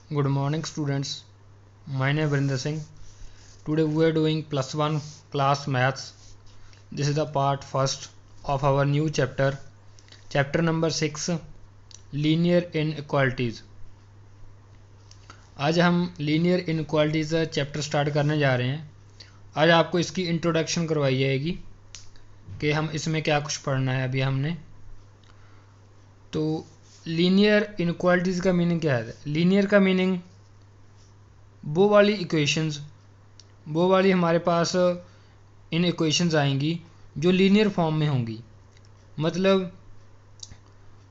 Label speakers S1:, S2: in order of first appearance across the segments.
S1: Good morning students, my name is Vrinder Singh. Today we are doing plus 1 class maths. This is the part first of our new chapter, chapter number 6, linear inequalities. आज हम linear inequalities chapter start करने जा रहे हैं. आज आपको इसकी introduction करवाई जाएगी कि हम इसमें क्या कुछ पढ़ना है. अभी हमने तो लीनियर इनक्वालिटीज़ का मीनिंग क्या है. लीनियर का मीनिंग वो वाली इक्वेशंस, वो वाली हमारे पास इन इक्वेशंस आएंगी जो लीनियर फॉर्म में होंगी, मतलब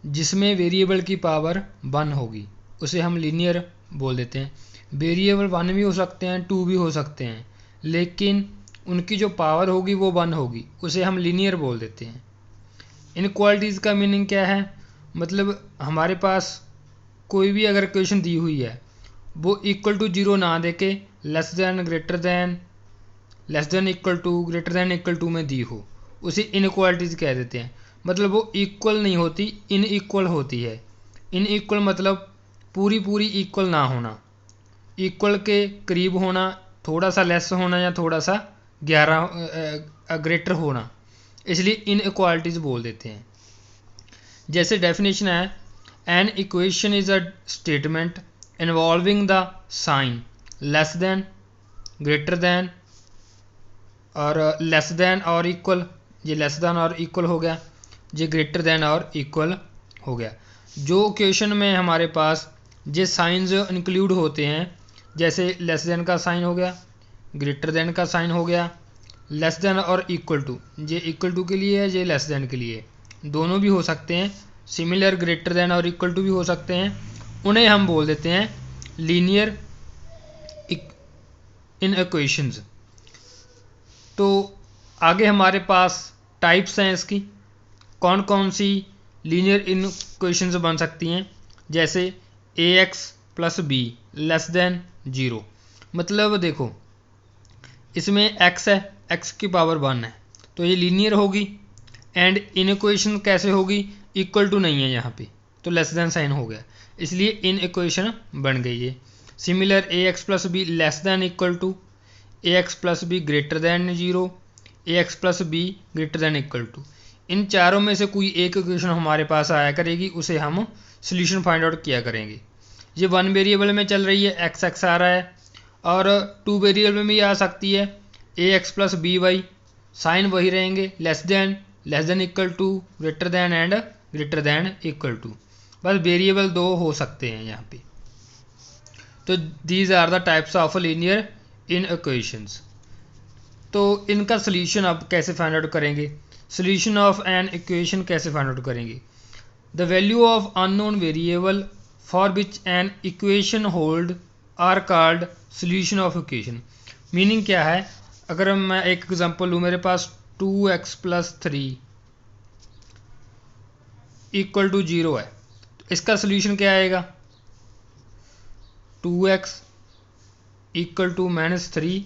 S1: जिसमें वेरिएबल की पावर 1 होगी, उसे हम लीनियर बोल देते हैं. वेरिएबल 1 भी हो सकते हैं, 2 भी हो सकते हैं, लेकिन उनकी जो पावर होगी वो 1 होगी, उसे हम लीनियर बोल देते हैं. इनक्वालिटीज़ का मीनिंग क्या है, मतलब हमारे पास कोई भी अगर इक्वेशन दी हुई है वो इक्वल टू 0 ना दे के less than greater than, less than equal to, greater than equal to में दी हो, उसे इनक्वालिटीज़ कह देते हैं. मतलब वो इक्वल नहीं होती, इनइक्वल होती है. इनइक्वल मतलब पूरी इक्वल ना होना, इक्वल के करीब होना, थोड़ा सा लेस होना या थोड़ा सा ग्रेटर होना, इसलिए इनइक्वालिटीज़ बोल देते हैं. जैसे डेफिनेशन है, an equation is a statement involving the sign less than, greater than और लेस देन और इक्वल. ये लेस देन और इक्वल हो गया, ये ग्रेटर देन और इक्वल हो गया. जो इक्वेशन में हमारे पास ये साइंस इंक्लूड होते हैं, जैसे लेस देन का साइन हो गया, ग्रेटर देन का साइन हो गया, लेस देन और इक्वल टू, ये इक्वल टू के लिए है, ये लेस देन के लिए, दोनों भी हो सकते हैं. सिमिलर ग्रेटर देन और इक्वल टू भी हो सकते हैं. उन्हें हम बोल देते हैं लीनियर इनइक्वेशंस. तो आगे हमारे पास टाइप्स हैं इसकी, कौन कौन सी लीनियर इनइक्वेशंस बन सकती हैं. जैसे ax plus B less then 0, मतलब देखो इसमें x है, x की पावर 1 है, तो ये लीनियर होगी. एंड इनइक्वेशन कैसे होगी, इक्वल टू नहीं है यहाँ पे, तो लेस देन साइन हो गया, इसलिए इन इक्वेशन बन गई है. Similar ax plus B less than equal to, ax plus B greater than 0, ax plus B greater than equal to. इन चारों में से कोई एक इक्वेशन हमारे पास आया करेगी, उसे हम सोल्यूशन फाइंड आउट किया करेंगे. ये 1 वेरिएबल में चल रही है, x आ रहा है, और 2 वेरिएबल में भी आ सकती है, ax plus B Y, sign वही रहेंगे, less than equal to, greater than and greater than equal to. बस वेरिएबल 2 हो सकते हैं यहाँ पे. तो these are the types of linear inequations. तो इनका सोल्यूशन अब कैसे फाइंड आउट करेंगे, सोल्यूशन ऑफ एन इक्वेशन कैसे फाइंड आउट करेंगे. The value of unknown variable for which an equation hold are called solution of equation. Meaning क्या है, अगर मैं एक एग्जांपल लूँ, मेरे पास 2x प्लस 3 इक्वल टू 0 है, तो इसका सोल्यूशन क्या आएगा, 2x equal to minus 3,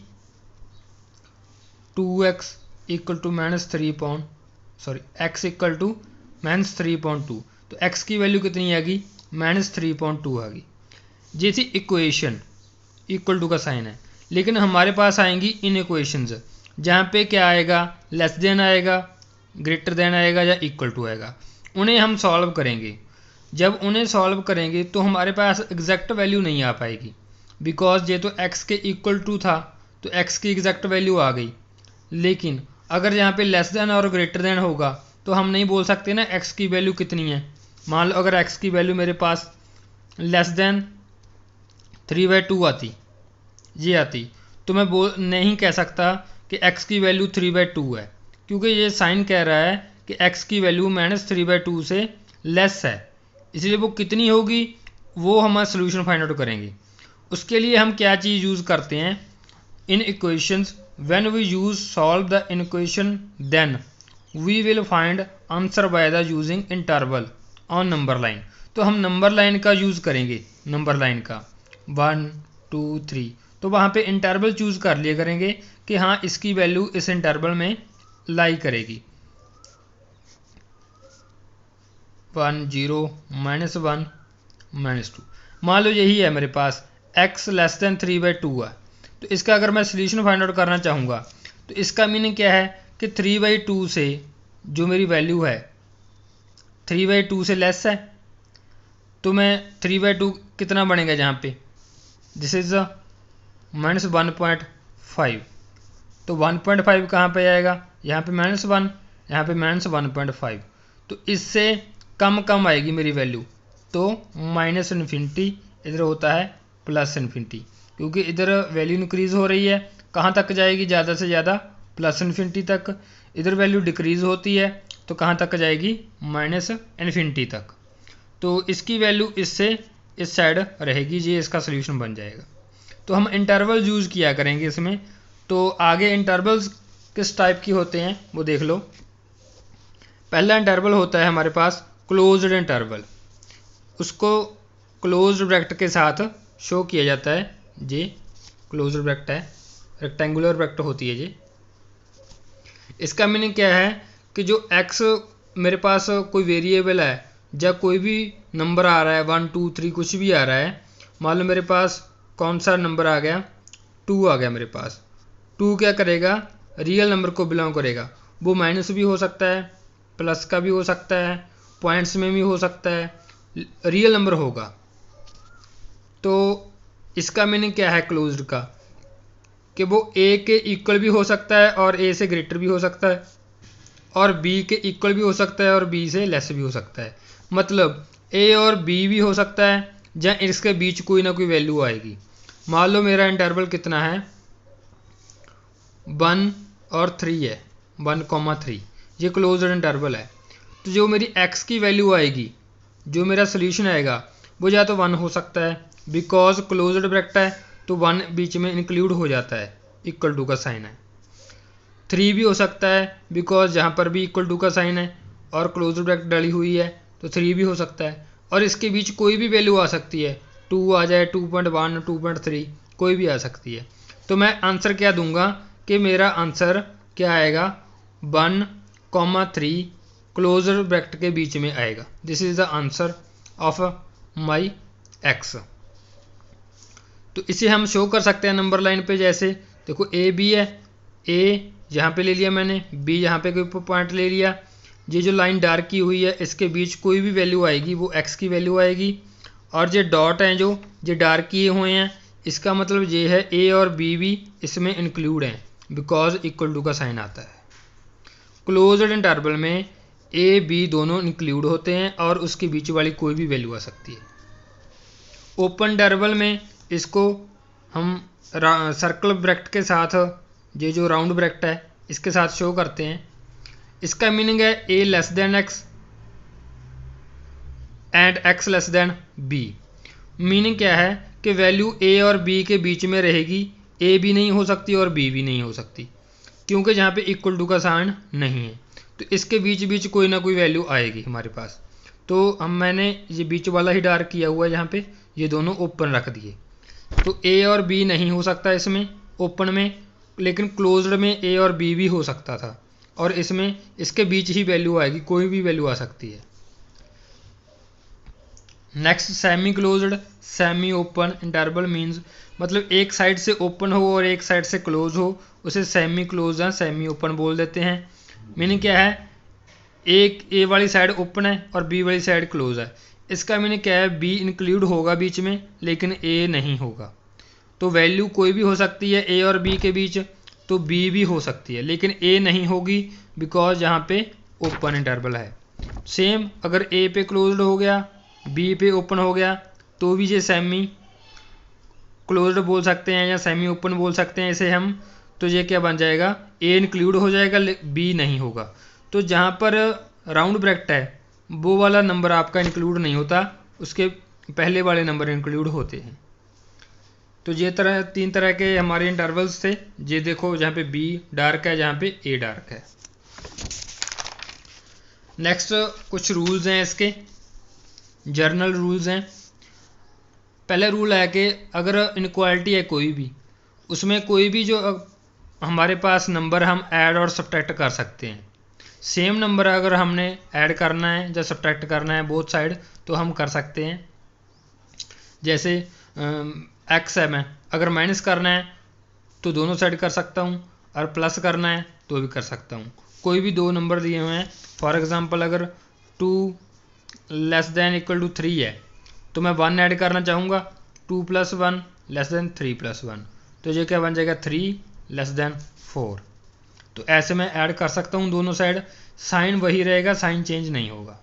S1: 2x equal to minus 3 x equal to minus 3.2, तो x की वैल्यू कितनी आएगी, माइनस 3.2 आ गई. जैसी इक्वेशन इक्वल टू का साइन है, लेकिन हमारे पास आएंगी इन इक्वेशंस जहाँ पे क्या आएगा, लेस देन आएगा, ग्रेटर देन आएगा या इक्वल टू आएगा. उन्हें हम सॉल्व करेंगे. जब उन्हें सॉल्व करेंगे तो हमारे पास एग्जैक्ट वैल्यू नहीं आ पाएगी, बिकॉज ये तो x के इक्वल टू था, तो x की एग्जैक्ट वैल्यू आ गई. लेकिन अगर यहाँ पे लेस देन और ग्रेटर देन होगा तो हम नहीं बोल सकते ना x की वैल्यू कितनी है. मान लो अगर x की वैल्यू मेरे पास लेस देन 3/2 आती, ये आती, तो मैं नहीं कह सकता कि x की वैल्यू 3/2 है, क्योंकि ये साइन कह रहा है कि x की वैल्यू माइनस 3/2 से लेस है, इसलिए वो कितनी होगी वो हम सोल्यूशन फाइंड आउट करेंगे. उसके लिए हम क्या चीज़ यूज़ करते हैं, इन equations. When we use solve the equation then we will find answer by the using interval on number line. तो हम नंबर लाइन का यूज़ करेंगे, नंबर लाइन का 1 2 3, तो वहाँ पे इंटरवल चूज़ कर लिया करेंगे कि हाँ इसकी वैल्यू इस इंटरवल में लाई करेगी, 1 0 -1 -2. मान लो यही है मेरे पास x लेस देन 3/2 है, तो इसका अगर मैं सोल्यूशन फाइंड आउट करना चाहूँगा तो इसका मीनिंग क्या है कि 3/2 से जो मेरी वैल्यू है 3/2 से लेस है, तो मैं 3/2 कितना बनेगा यहाँ पे, दिस इज -1.5, तो 1.5 कहाँ पे आएगा, यहाँ पे -1, यहाँ पे -1.5, तो इससे कम आएगी मेरी वैल्यू, तो -इन्फिनिटी इधर होता है +इन्फिनिटी, क्योंकि इधर वैल्यू इंक्रीज हो रही है, कहाँ तक जाएगी, ज़्यादा से ज़्यादा +इन्फिनिटी तक, इधर वैल्यू डिक्रीज होती है तो कहाँ तक जाएगी, -इन्फिनिटी तक, तो इसकी वैल्यू इससे इस साइड रहेगी, ये इसका सोल्यूशन बन जाएगा। तो हम इंटरवल यूज़ किया करेंगे इसमें, तो आगे इंटरवल्स किस टाइप की होते हैं वो देख लो। पहला इंटरवल होता है हमारे पास क्लोज्ड इंटरवल, उसको क्लोज्ड ब्रैकेट के साथ शो किया जाता है, ये क्लोज्ड ब्रैकेट है, रेक्टेंगुलर ब्रैकेट होती है ये। इसका मीनिंग क्या है कि जो x मेरे पास कोई वेरिएबल है या कोई भी नंबर आ रहा है 1 2 3 कुछ भी आ रहा है, मान लो मेरे पास कौन सा नंबर आ गया, 2 आ गया मेरे पास, 2 क्या करेगा, रियल नंबर को बिलोंग करेगा, वो माइनस भी हो सकता है, प्लस का भी हो सकता है, पॉइंट्स में भी हो सकता है, रियल नंबर होगा। तो इसका मीनिंग क्या है क्लोज्ड का, कि वो a के इक्वल भी हो सकता है और a से ग्रेटर भी हो सकता है, और b के इक्वल भी हो सकता है और b से लेस भी हो सकता है, मतलब a और b भी हो सकता है या इसके बीच कोई ना कोई वैल्यू आएगी। मान लो मेरा इंटरवल कितना है, 1 और 3 है, 1,3, ये क्लोज्ड इंटरवल है, तो जो मेरी x की वैल्यू आएगी, जो मेरा सोल्यूशन आएगा वो या तो 1 हो सकता है, बिकॉज क्लोज्ड ब्रैकेट है तो 1 बीच में इंक्लूड हो जाता है, इक्वल टू का साइन है। 3 भी हो सकता है बिकॉज यहाँ पर भी इक्वल टू का साइन है और क्लोज्ड ब्रैकेट डली हुई है, तो 3 भी हो सकता है, और इसके बीच कोई भी वैल्यू आ सकती है, 2 आ जाए, 2.1 2.3 कोई भी आ सकती है। तो मैं आंसर क्या दूंगा कि मेरा आंसर क्या आएगा, 1,3 क्लोज्ड ब्रैकेट के बीच में आएगा, this is the answer of my x। तो इसे हम शो कर सकते हैं नंबर लाइन पे, जैसे देखो a b है, a यहाँ पे ले लिया मैंने, b यहाँ पे कोई पॉइंट ले लिया, ये जो लाइन डार्क की हुई है इसके बीच कोई भी वैल्यू आएगी वो x की वैल्यू आएगी, और ये डॉट हैं जो ये डार्क किए हुए हैं, इसका मतलब ये है a और b भी इसमें इंक्लूड हैं बिकॉज इक्वल टू का साइन आता है। क्लोज्ड इंटरवल में a b दोनों इंक्लूड होते हैं और उसके बीच वाली कोई भी वैल्यू आ सकती है। ओपन इंटरवल में इसको हम सर्कल ब्रैकेट के साथ, ये जो राउंड ब्रैकेट है इसके साथ शो करते हैं। इसका मीनिंग है a less then x and x less then b। Meaning क्या है कि वैल्यू a और b के बीच में रहेगी, a भी नहीं हो सकती और b भी नहीं हो सकती, क्योंकि यहाँ पे इक्वल टू का साइन नहीं है, तो इसके बीच बीच कोई ना कोई वैल्यू आएगी हमारे पास। तो मैंने ये बीच वाला ही डार्क किया हुआ है, यहाँ पे ये दोनों ओपन रख दिए, तो a और b नहीं हो सकता इसमें ओपन में, लेकिन क्लोज्ड में a और b भी हो सकता था, और इसमें इसके बीच ही वैल्यू आएगी, कोई भी वैल्यू आ सकती है। Next semi closed semi open interval means, मतलब एक साइड से ओपन हो और एक साइड से क्लोज हो, उसे सेमी क्लोज या सेमी ओपन बोल देते हैं। मीनिंग क्या है, एक ए वाली साइड ओपन है और बी वाली साइड क्लोज है, इसका मीनिंग क्या है, बी इंक्लूड होगा बीच में लेकिन ए नहीं होगा। तो वैल्यू कोई भी हो सकती है ए और बी के बीच, तो बी भी हो सकती है लेकिन ए नहीं होगी बिकॉज यहाँ पे ओपन इंटरवल है। सेम अगर ए पे क्लोज्ड हो गया, बी पे ओपन हो गया, तो भी ये सेमी क्लोज्ड बोल सकते हैं या सेमी ओपन बोल सकते हैं इसे हम। तो ये क्या बन जाएगा, ए इंक्लूड हो जाएगा बी नहीं होगा। तो जहाँ पर राउंड ब्रैकेट है वो वाला नंबर आपका इंक्लूड नहीं होता, उसके पहले वाले नंबर इंक्लूड होते हैं। तो ये तीन तरह के हमारे इंटरवल्स थे। ये देखो जहाँ पे बी डार्क है, जहाँ पे ए डार्क है। नेक्स्ट कुछ रूल्स हैं इसके, जर्नल रूल्स हैं। पहला रूल है कि अगर इनक्वालिटी है कोई भी, उसमें कोई भी जो हमारे पास नंबर हम ऐड और सब्ट्रैक्ट कर सकते हैं। सेम नंबर अगर हमने ऐड करना है या सब्ट्रैक्ट करना है बोथ साइड, तो हम कर सकते हैं। जैसे एक्स है, मैं अगर माइनस करना है तो दोनों साइड कर सकता हूँ, और प्लस करना है तो भी कर सकता हूँ। कोई भी दो नंबर दिए हुए हैं, फॉर एग्जांपल अगर 2 < = 3 है तो मैं 1 ऐड करना चाहूँगा, 2 + 1 < 3 + 1, तो ये क्या बन जाएगा 3 < 4। तो ऐसे मैं ऐड कर सकता हूँ दोनों साइड, साइन वही रहेगा, साइन चेंज नहीं होगा।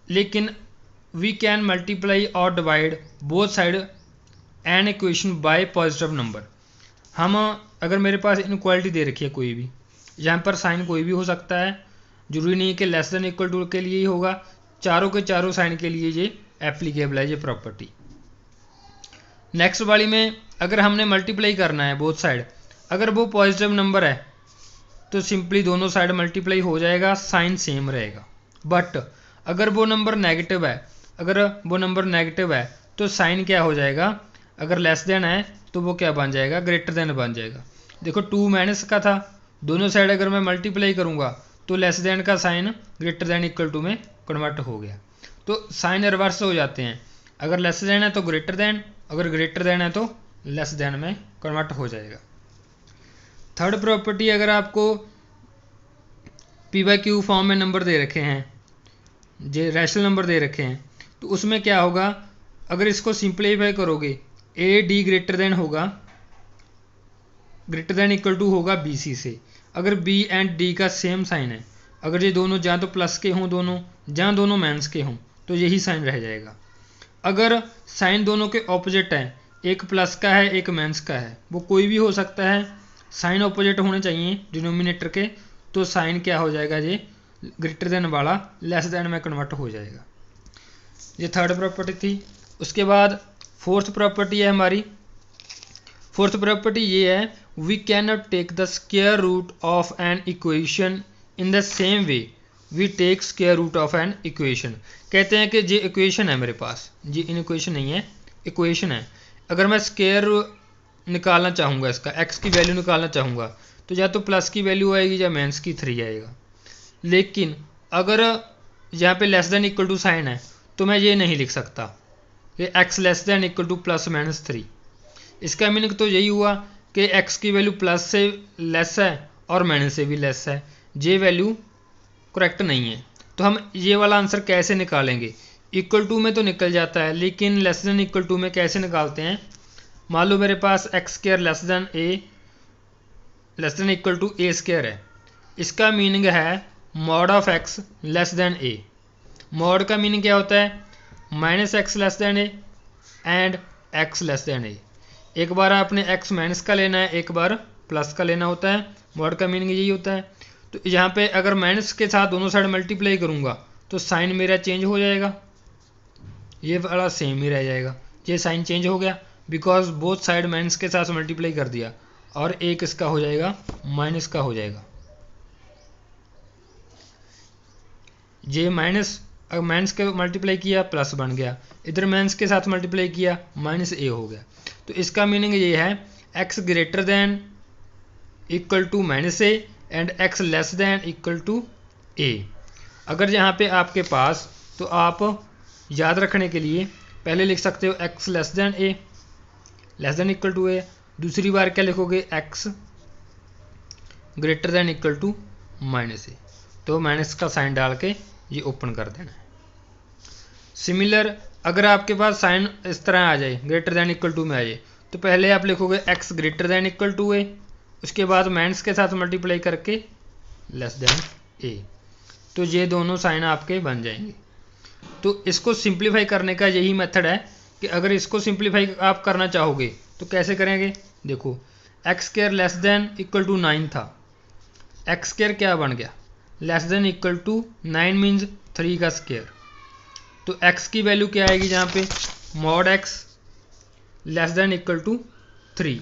S1: लेकिन वी कैन मल्टीप्लाई और divide both side an equation by positive number. हम अगर मेरे पास इनक्वालिटी दे रखी है कोई भी, यहाँ पर साइन कोई भी हो सकता है, जरूरी नहीं है कि < के लिए ही होगा, चारों के चारों साइन के लिए ये एप्लीकेबल है ये प्रॉपर्टी। नेक्स्ट वाली में अगर हमने मल्टीप्लाई करना है बोथ साइड, अगर वो पॉजिटिव नंबर है तो सिंपली दोनों साइड मल्टीप्लाई हो जाएगा, साइन सेम रहेगा। बट अगर वो नंबर नेगेटिव है तो साइन क्या हो जाएगा, अगर लेस देन है तो वो क्या बन जाएगा, ग्रेटर देन बन जाएगा। देखो 2 माइनस का था, दोनों साइड अगर मैं मल्टीप्लाई करूँगा तो लेस देन का sign greater than equal to में कन्वर्ट हो गया। तो साइन रिवर्स हो जाते हैं, अगर लेस देन है तो ग्रेटर देन, अगर ग्रेटर देन है तो लेस देन में कन्वर्ट हो जाएगा। थर्ड प्रॉपर्टी, अगर आपको p/q फॉर्म में नंबर दे रखे हैं, जो रैशनल नंबर दे रखे हैं, तो उसमें क्या होगा, अगर इसको सिंप्लीफाई करोगे AD greater than equal to होगा BC से। अगर B एंड D का सेम साइन है, अगर ये दोनों जहाँ तो प्लस के हों दोनों, जहाँ दोनों माइनस के हों, तो यही साइन रह जाएगा। अगर साइन दोनों के ऑपोजिट है, एक प्लस का है एक माइनस का है, वो कोई भी हो सकता है, साइन ऑपोजिट होने चाहिए डिनोमिनेटर के, तो साइन क्या हो जाएगा, ये ग्रेटर देन वाला लेस देन में कन्वर्ट हो जाएगा। ये थर्ड प्रॉपर्टी थी। उसके बाद फोर्थ प्रॉपर्टी है हमारी, फोर्थ प्रॉपर्टी ये है, we can not take the square root of an equation in the same way we take square root of an equation. कहते हैं कि ये इक्वेशन है मेरे पास, ये इन इक्वेशन नहीं है, इक्वेशन है, अगर मैं स्क्वायर निकालना चाहूँगा, इसका एक्स की वैल्यू निकालना चाहूँगा, तो या तो प्लस की वैल्यू आएगी या माइनस की 3 आएगा। लेकिन अगर यहाँ पे less than equal to sign है तो मैं ये नहीं लिख सकता कि x less than equal to +-3। इसका मीनिंग तो यही हुआ कि x की वैल्यू प्लस से लेस है और माइनस से भी लेस है, ये वैल्यू करेक्ट नहीं है। तो हम ये वाला आंसर कैसे निकालेंगे, इक्वल टू में तो निकल जाता है, लेकिन लेस देन इक्वल टू में कैसे निकालते हैं। मान लो मेरे पास x² less than equal to a² है, इसका मीनिंग है mod of x less than a। Mod का मीनिंग क्या होता है, -x less than a and x less than a। एक बार आपने x माइनस का लेना है, एक बार प्लस का लेना होता है, मॉड का मीनिंग यही होता है। तो यहाँ पे अगर माइनस के साथ दोनों साइड मल्टीप्लाई करूँगा तो साइन मेरा चेंज हो जाएगा, ये वाला सेम ही रह जाएगा, ये साइन चेंज हो गया बिकॉज बोथ साइड माइनस के साथ मल्टीप्लाई कर दिया, और एक इसका हो जाएगा माइनस का हो जाएगा। ये माइनस के मल्टीप्लाई किया प्लस बन गया, इधर माइनस के साथ मल्टीप्लाई किया -a हो गया। तो इसका मीनिंग ये है x greater than equal to -a and x less than equal to a। अगर यहाँ पे आपके पास, तो आप याद रखने के लिए पहले लिख सकते हो x less than a less than equal to a, दूसरी बार क्या लिखोगे x greater than equal to -a, तो माइनस का साइन डाल के ये ओपन कर देना है। सिमिलर अगर आपके पास साइन इस तरह आ जाए, ग्रेटर देन इक्वल टू में आ जाए, तो पहले आप लिखोगे x greater than equal to a, उसके बाद माइनस के साथ मल्टीप्लाई करके लेस देन a, तो ये दोनों साइन आपके बन जाएंगे। तो इसको सिंप्लीफाई करने का यही मेथड है कि अगर इसको सिंप्लीफाई आप करना चाहोगे तो कैसे करेंगे। देखो x² less than equal to 9 था, x² क्या बन गया, less than equal to 9 means 3 का स्क्वायर, तो x की वैल्यू क्या आएगी जहाँ पे, mod x less than equal to 3।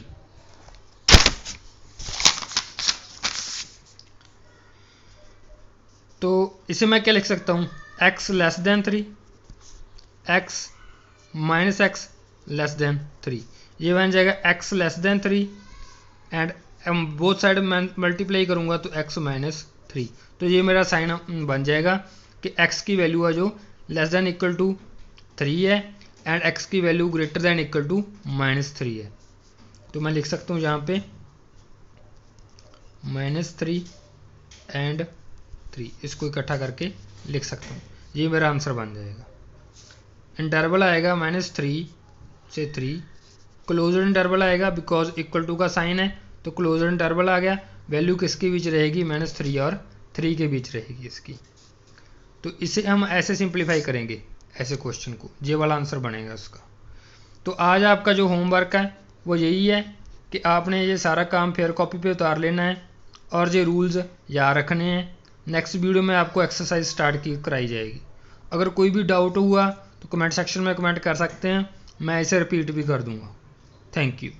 S1: तो इसे मैं क्या लिख सकता हूँ, x less than 3, x minus x less than 3, ये बन जाएगा x less than 3 and both side multiply करूँगा तो x माइनस 3। तो ये मेरा साइन बन जाएगा कि x की वैल्यू है जो लेस देन इक्वल टू 3 है एंड x की value greater than equal to -3 है। तो मैं लिख सकता हूँ यहाँ पे -3 एंड 3, इसको इकट्ठा करके लिख सकता हूँ, ये मेरा आंसर बन जाएगा। इंटरवल आएगा -3 से 3, क्लोजर इंटरवल आएगा बिकॉज इक्वल टू का साइन है, तो क्लोजर इंटरवल आ गया। वैल्यू किसके बीच रहेगी? -3 और 3 के बीच रहेगी इसकी। तो इसे हम ऐसे सिंप्लीफाई करेंगे, ऐसे क्वेश्चन को, ये वाला आंसर बनेगा उसका। तो आज आपका जो होमवर्क है वो यही है कि आपने ये सारा काम फेयर कॉपी पे उतार लेना है और ये रूल्स याद रखने हैं। नेक्स्ट वीडियो में आपको एक्सरसाइज स्टार्ट की कराई जाएगी। अगर कोई भी डाउट हुआ तो कमेंट सेक्शन में कमेंट कर सकते हैं, मैं इसे रिपीट भी कर दूंगा। Thank you.